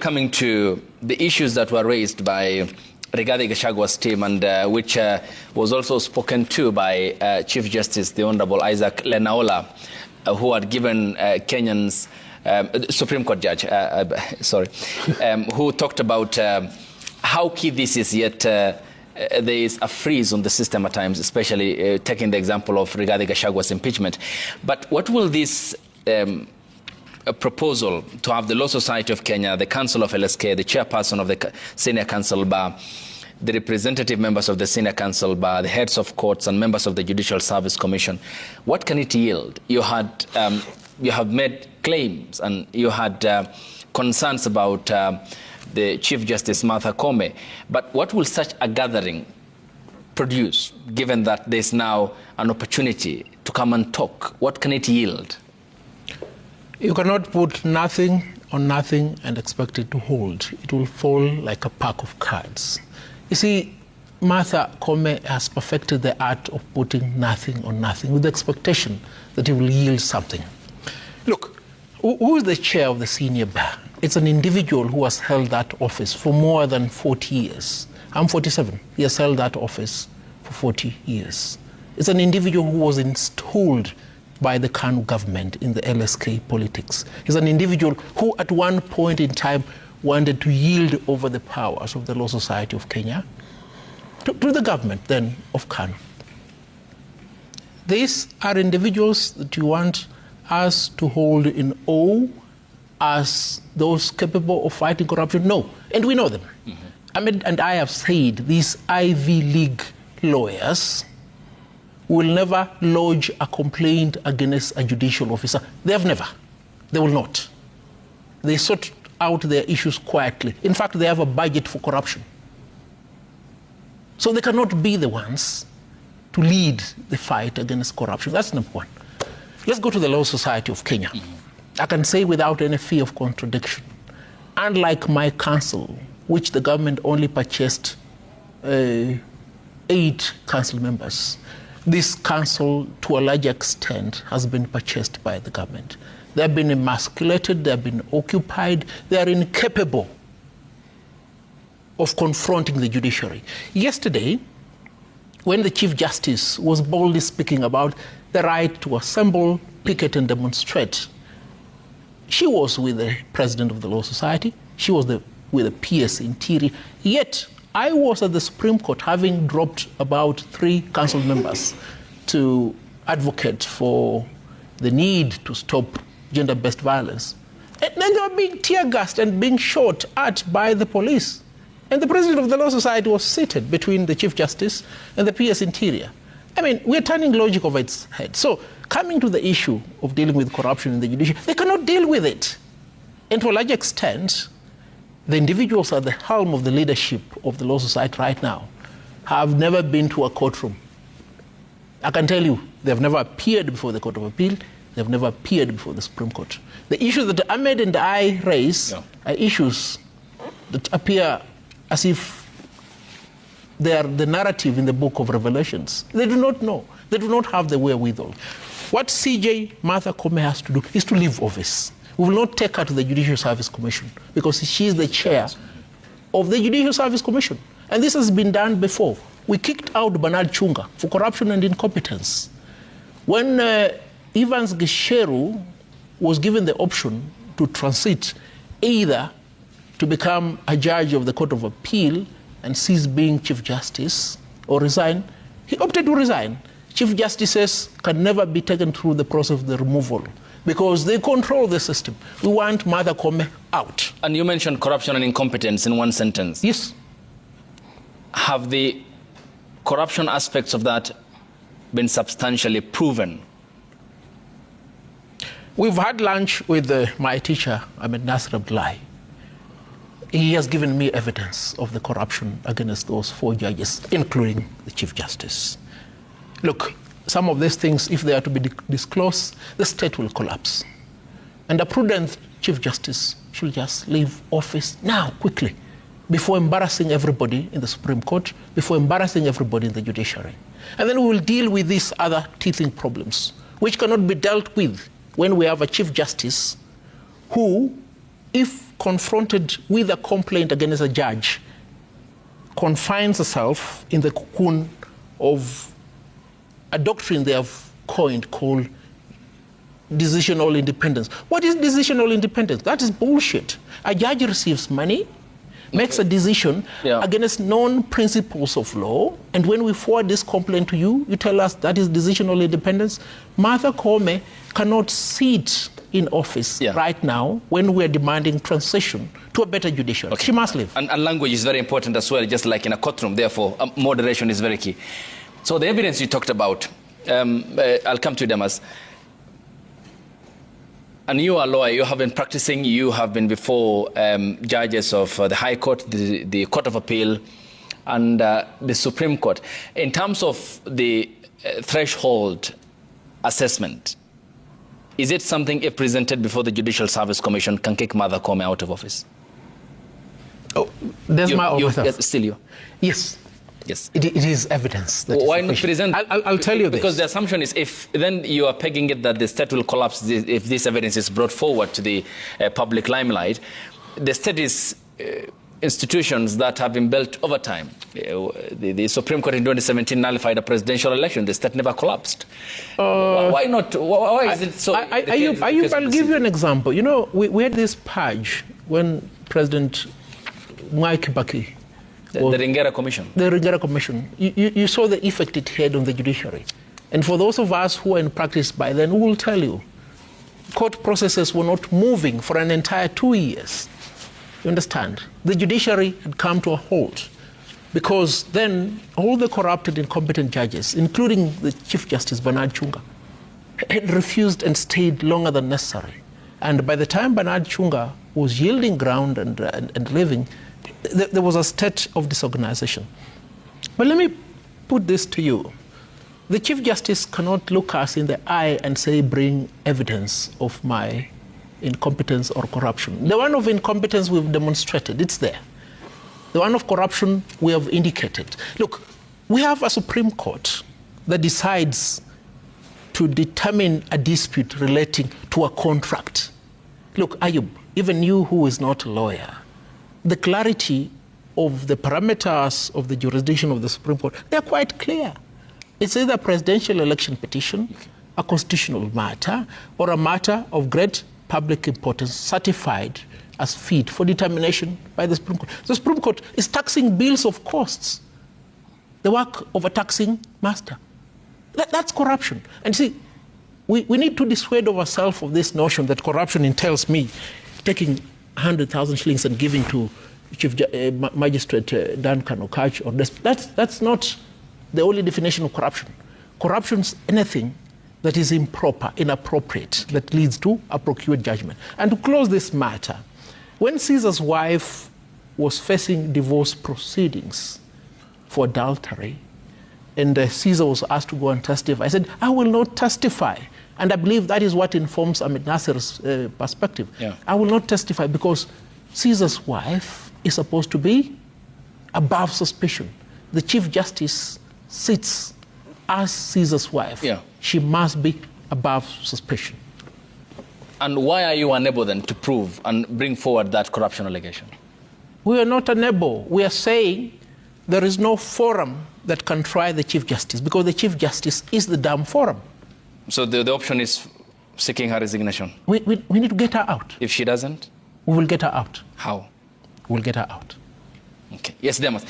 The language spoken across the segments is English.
coming to the issues that were raised by Rigathi Gachagua's team and which was also spoken to by Chief Justice, the Honorable Isaac Lenaola, who had given Kenyans, Supreme Court judge, who talked about how key this is, yet there is a freeze on the system at times, especially taking the example of Rigathi Gachagua's impeachment. But what will this a proposal to have the Law Society of Kenya, the Council of LSK, the chairperson of the Senior Council Bar, the representative members of the Senior Council Bar, the heads of courts and members of the Judicial Service Commission, what can it yield? You have made claims and you had concerns about the Chief Justice Martha Koome, but what will such a gathering produce, given that there's now an opportunity to come and talk? What can it yield? You cannot put nothing on nothing and expect it to hold. It will fall like a pack of cards. You see, Martha Koome has perfected the art of putting nothing on nothing with the expectation that it will yield something. Look, who is the chair of the senior bar? It's an individual who has held that office for more than 40 years. I'm 47. He has held that office for 40 years. It's an individual who was installed by the KANU government in the LSK politics. He's an individual who at one point in time wanted to yield over the powers of the Law Society of Kenya to the government then of KANU. These are individuals that you want us to hold in awe as those capable of fighting corruption? No, and we know them. Mm-hmm. I mean, and I have said these Ivy League lawyers will never lodge a complaint against a judicial officer. They have never. They will not. They sort out their issues quietly. In fact, they have a budget for corruption. So they cannot be the ones to lead the fight against corruption. That's number one. Let's go to the Law Society of Kenya. Mm-hmm. I can say without any fear of contradiction, unlike my council, which the government only purchased 8 council members, this council, to a large extent, has been purchased by the government. They have been emasculated, they have been occupied, they are incapable of confronting the judiciary. Yesterday, when the Chief Justice was boldly speaking about the right to assemble, picket, and demonstrate, she was with the president of the Law Society, she was with the PS Interior, yet I was at the Supreme Court having dropped about 3 council members to advocate for the need to stop gender-based violence. And then they were being tear-gassed and being shot at by the police. And the president of the Law Society was seated between the Chief Justice and the PS Interior. I mean, we're turning logic over its head. So, coming to the issue of dealing with corruption in the judiciary, they cannot deal with it. And to a large extent, the individuals at the helm of the leadership of the Law Society right now have never been to a courtroom. I can tell you, they've never appeared before the Court of Appeal, they've never appeared before the Supreme Court. The issues that Ahmed and I raise are issues that appear as if they are the narrative in the book of Revelations. They do not know. They do not have the wherewithal. What CJ Martha Koome has to do is to leave office. We will not take her to the Judicial Service Commission because she is the chair of the Judicial Service Commission. And this has been done before. We kicked out Bernard Chunga for corruption and incompetence. When Evans Gisheru was given the option to transit either to become a judge of the Court of Appeal and cease being Chief Justice or resign, he opted to resign. Chief Justices can never be taken through the process of the removal because they control the system. We want Martha Koome out. And you mentioned corruption and incompetence in one sentence. Yes. Have the corruption aspects of that been substantially proven? We've had lunch with my teacher, Ahmed Nasir Abdullahi. He has given me evidence of the corruption against those 4 judges, including the Chief Justice. Look, some of these things, if they are to be disclosed, the state will collapse. And a prudent Chief Justice should just leave office now, quickly, before embarrassing everybody in the Supreme Court, before embarrassing everybody in the judiciary. And then we will deal with these other teething problems, which cannot be dealt with when we have a Chief Justice who, if confronted with a complaint against a judge, confines herself in the cocoon of a doctrine they have coined called decisional independence. What is decisional independence? That is bullshit. A judge receives money, makes a decision against known principles of law, and when we forward this complaint to you, you tell us that is decisional independence. Martha Koome cannot sit in office right now when we are demanding transition to a better judiciary. She must leave. And language is very important as well, just like in a courtroom. Therefore, moderation is very key. So the evidence you talked about, I'll come to them as. And you are a lawyer, you have been practicing, you have been before judges of the High Court, the Court of Appeal, and the Supreme Court. In terms of the threshold assessment, is it something, if presented before the Judicial Service Commission, can kick Martha Koome out of office? Oh, there's my officer. Yes, still you? Yes. Yes. It is evidence. That why not present? I'll tell you this. Because the assumption is, if then you are pegging it that the state will collapse if this evidence is brought forward to the public limelight. The state is institutions that have been built over time. The Supreme Court in 2017 nullified a presidential election. The state never collapsed. Why not? Why is it so? Ayub, I'll give you an example. You know, we had this purge when President Mwai Kibaki. The Ringera Commission. The Ringera Commission. You saw the effect it had on the judiciary. And for those of us who are in practice by then, we will tell you, court processes were not moving for an entire 2 years. You understand? The judiciary had come to a halt because then all the corrupted, incompetent judges, including the Chief Justice Bernard Chunga, had refused and stayed longer than necessary. And by the time Bernard Chunga was yielding ground and leaving, there was a state of disorganization. But let me put this to you. The Chief Justice cannot look us in the eye and say, bring evidence of my incompetence or corruption. The one of incompetence we've demonstrated, it's there. The one of corruption we have indicated. Look, we have a Supreme Court that decides to determine a dispute relating to a contract. Look, Ayub, even you who is not a lawyer, the clarity of the parameters of the jurisdiction of the Supreme Court, they're quite clear. It's either a presidential election petition, a constitutional matter, or a matter of great public importance certified as fit for determination by the Supreme Court. The Supreme Court is taxing bills of costs, the work of a taxing master. That's corruption. And see, we need to dissuade ourselves of this notion that corruption entails me taking 100,000 shillings and giving to Chief Magistrate Duncan or Catch or that's not the only definition of corruption. Corruption is anything that is improper, inappropriate, that leads to a procured judgment. And to close this matter, when Caesar's wife was facing divorce proceedings for adultery, and Caesar was asked to go and testify, I said, I will not testify. And I believe that is what informs Ahmed Nasser's perspective. Yeah. I will not testify because Caesar's wife is supposed to be above suspicion. The Chief Justice sits as Caesar's wife. Yeah. She must be above suspicion. And why are you unable then to prove and bring forward that corruption allegation? We are not unable. We are saying there is no forum that can try the Chief Justice because the Chief Justice is the damn forum. So the option is seeking her resignation? We need to get her out. If she doesn't? We will get her out. How? We'll get her out. Okay. Yes, Demas.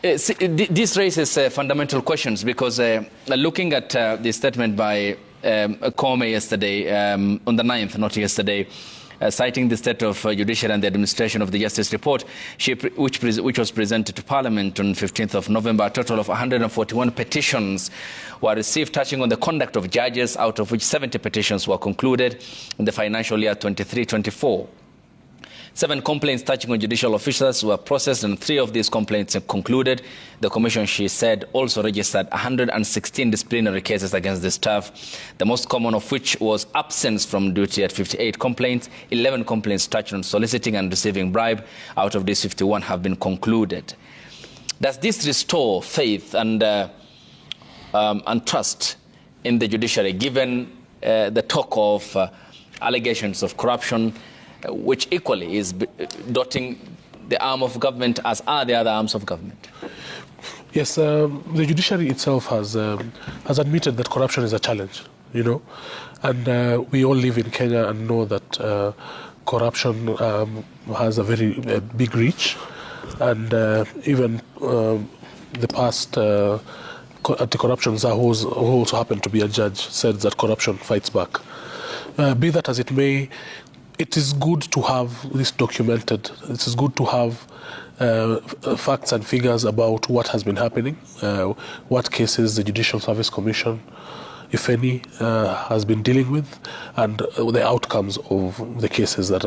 This raises fundamental questions because looking at the statement by Koome yesterday, on the 9th, not yesterday, citing the state of judiciary and the administration of the Justice Report, which was presented to Parliament on 15th of November, a total of 141 petitions were received touching on the conduct of judges, out of which 70 petitions were concluded in the financial year 23-24. 7 complaints touching on judicial officers were processed, and 3 of these complaints concluded. The Commission, she said, also registered 116 disciplinary cases against the staff, the most common of which was absence from duty at 58 complaints. 11 complaints touched on soliciting and receiving bribe. Out of these, 51 have been concluded. Does this restore faith and trust in the judiciary, given the talk of allegations of corruption, which equally is dotting the arm of government as are the other arms of government. Yes, the judiciary itself has admitted that corruption is a challenge, and we all live in Kenya and know that corruption has a very big reach, and even the past anti-corruption czar, who also happened to be a judge, said that corruption fights back. Be that as it may, it is good to have this documented. It is good to have facts and figures about what has been happening, what cases the Judicial Service Commission, if any, has been dealing with, and the outcomes of the cases that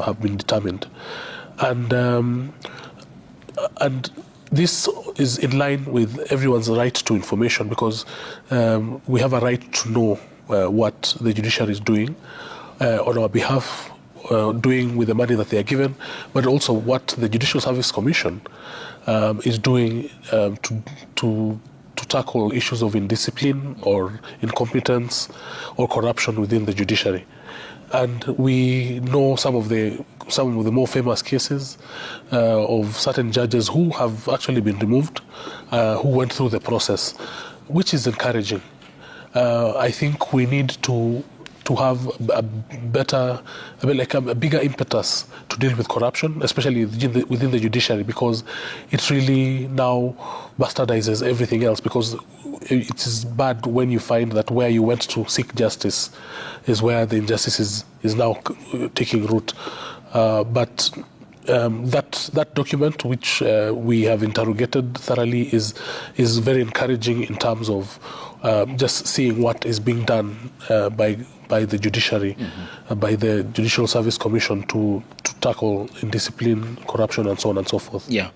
have been determined. And this is in line with everyone's right to information, because we have a right to know what the judiciary is doing on our behalf, doing with the money that they are given, but also what the Judicial Service Commission is doing to tackle issues of indiscipline or incompetence or corruption within the judiciary. And we know some of the more famous cases of certain judges who have actually been removed, who went through the process, which is encouraging. I think we need to have a bigger impetus to deal with corruption, especially within the judiciary, because it really now bastardizes everything else. Because it is bad when you find that where you went to seek justice is where the injustice is now taking root. But that document, which we have interrogated thoroughly, is very encouraging in terms of just seeing what is being done by the judiciary, by the Judicial Service Commission to tackle indiscipline, corruption, and so on and so forth. Yeah.